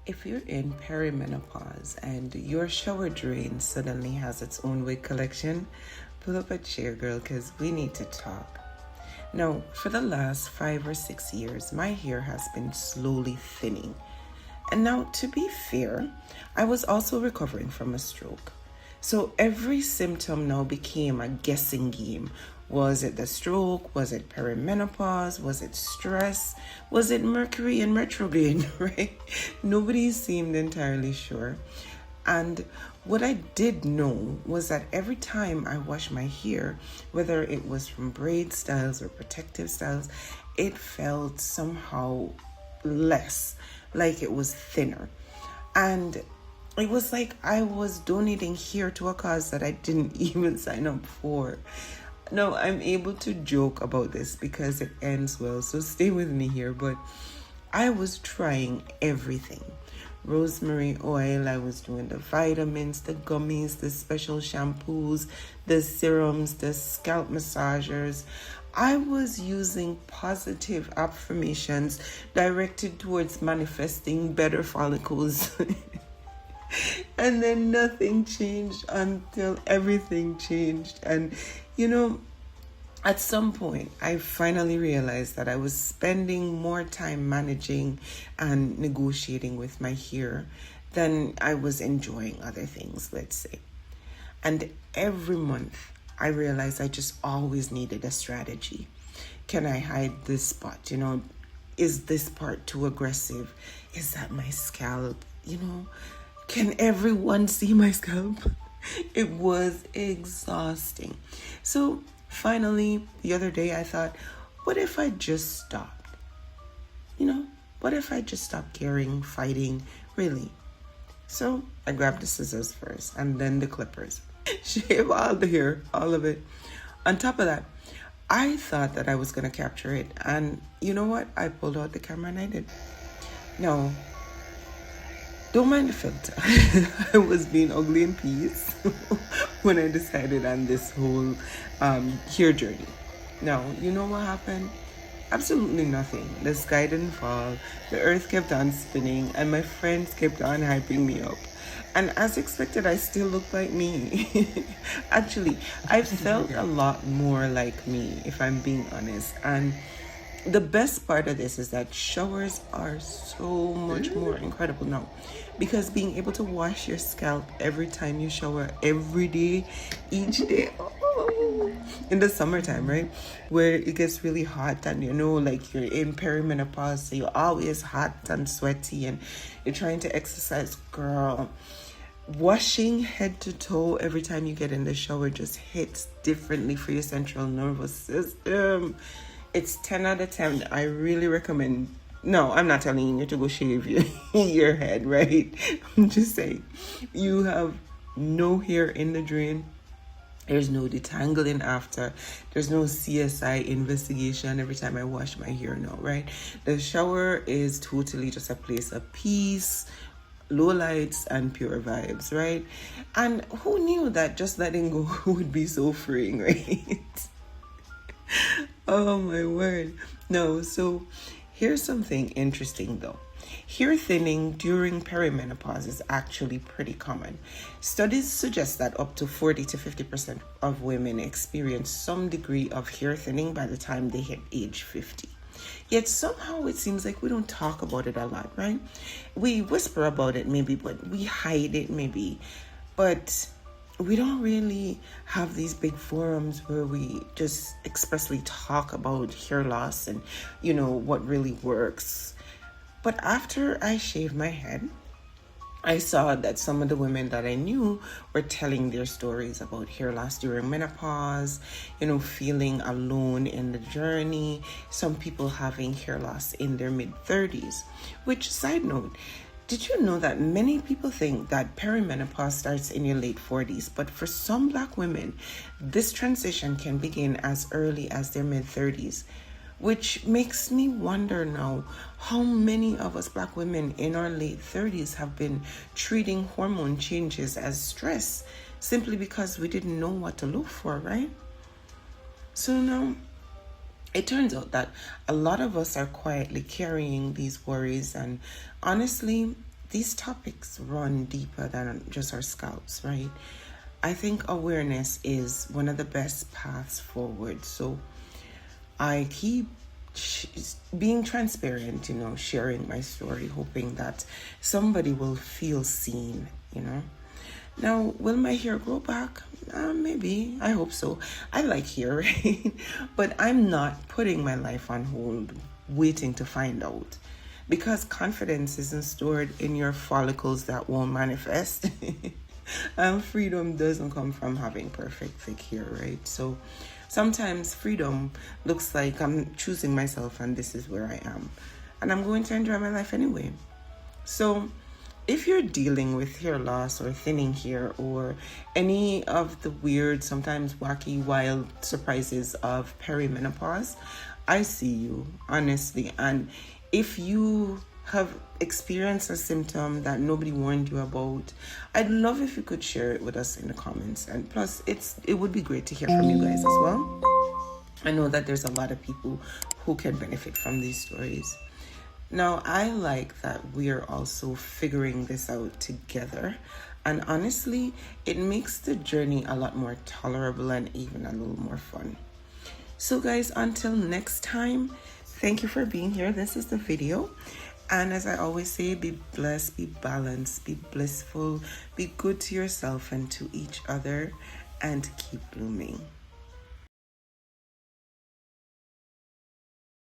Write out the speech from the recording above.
If you're in perimenopause and your shower drain suddenly has its own wig collection, pull up a chair, girl, because we need to talk. Now, for the last 5 or 6 years, my hair has been slowly thinning. And now, to be fair, I was also recovering from a stroke. So every symptom now became a guessing game. Was it the stroke? Was it perimenopause? Was it stress? Was it Mercury in retrograde, right? Nobody seemed entirely sure. And what I did know was that every time I washed my hair, whether it was from braid styles or protective styles, it felt somehow less, like it was thinner. And it was like I was donating hair to a cause that I didn't even sign up for. No, I'm able to joke about this because it ends well, so stay with me here. But I was trying everything. Rosemary oil, I was doing the vitamins, the gummies, the special shampoos, the serums, the scalp massagers. I was using positive affirmations directed towards manifesting better follicles. And then nothing changed until everything changed. And, at some point, I finally realized that I was spending more time managing and negotiating with my hair than I was enjoying other things, let's say. And every month, I realized I just always needed a strategy. Can I hide this spot? Is this part too aggressive? Is that my scalp? Can everyone see my scalp? It was exhausting. So finally, the other day I thought, what if I just stopped? What if I just stopped caring, fighting, really? So I grabbed the scissors first and then the clippers. Shave all the hair, all of it. On top of that, I thought that I was going to capture it. And you know what? I pulled out the camera and I did. No. Don't mind the filter. I was being ugly in peace when I decided on this whole hair journey. Now, you know what happened? Absolutely nothing. The sky didn't fall. The earth kept on spinning and my friends kept on hyping me up. And as expected, I still look like me. Actually, I felt a lot more like me, if I'm being honest. And the best part of this is that showers are so much more incredible now, because being able to wash your scalp every time you shower, every day, each day, in the summertime, right, where it gets really hot and like you're in perimenopause, so you're always hot and sweaty and you're trying to exercise, girl. Washing head to toe every time you get in the shower just hits differently for your central nervous system. It's 10 out of 10. I really recommend. No, I'm not telling you to go shave your head, right? I'm just saying, you have no hair in the drain. There's no detangling after. There's no CSI investigation every time I wash my hair now, right? The shower is totally just a place of peace, low lights, and pure vibes, right? And who knew that just letting go would be so freeing, right? Oh my word. No, so here's something interesting though. Hair thinning during perimenopause is actually pretty common. Studies suggest that up to 40 to 50% of women experience some degree of hair thinning by the time they hit age 50. Yet somehow it seems like we don't talk about it a lot, right? We whisper about it maybe, but we hide it maybe. But we don't really have these big forums where we just expressly talk about hair loss and, what really works. But after I shaved my head, I saw that some of the women that I knew were telling their stories about hair loss during menopause, feeling alone in the journey. Some people having hair loss in their mid-30s. Which, side note, did you know that many people think that perimenopause starts in your late 40s, but for some Black women, this transition can begin as early as their mid-30s, which makes me wonder now how many of us Black women in our late 30s have been treating hormone changes as stress simply because we didn't know what to look for, right? So now, it turns out that a lot of us are quietly carrying these worries, and honestly, these topics run deeper than just our scalps, right? I think awareness is one of the best paths forward. So I keep being transparent, sharing my story, hoping that somebody will feel seen. Now, will my hair grow back? Maybe. I hope so. I like hair, right? But I'm not putting my life on hold, waiting to find out. Because confidence isn't stored in your follicles that won't manifest. Freedom doesn't come from having perfect thick hair, right? So sometimes freedom looks like I'm choosing myself and this is where I am. And I'm going to enjoy my life anyway. So if you're dealing with hair loss or thinning hair or any of the weird, sometimes wacky, wild surprises of perimenopause, I see you, honestly. And if you have experienced a symptom that nobody warned you about, I'd love if you could share it with us in the comments. And plus, it would be great to hear from you guys as well. I know that there's a lot of people who can benefit from these stories. Now, I like that we are also figuring this out together. And honestly, it makes the journey a lot more tolerable and even a little more fun. So guys, until next time, thank you for being here. This is the video. And as I always say, be blessed, be balanced, be blissful, be good to yourself and to each other, and keep blooming.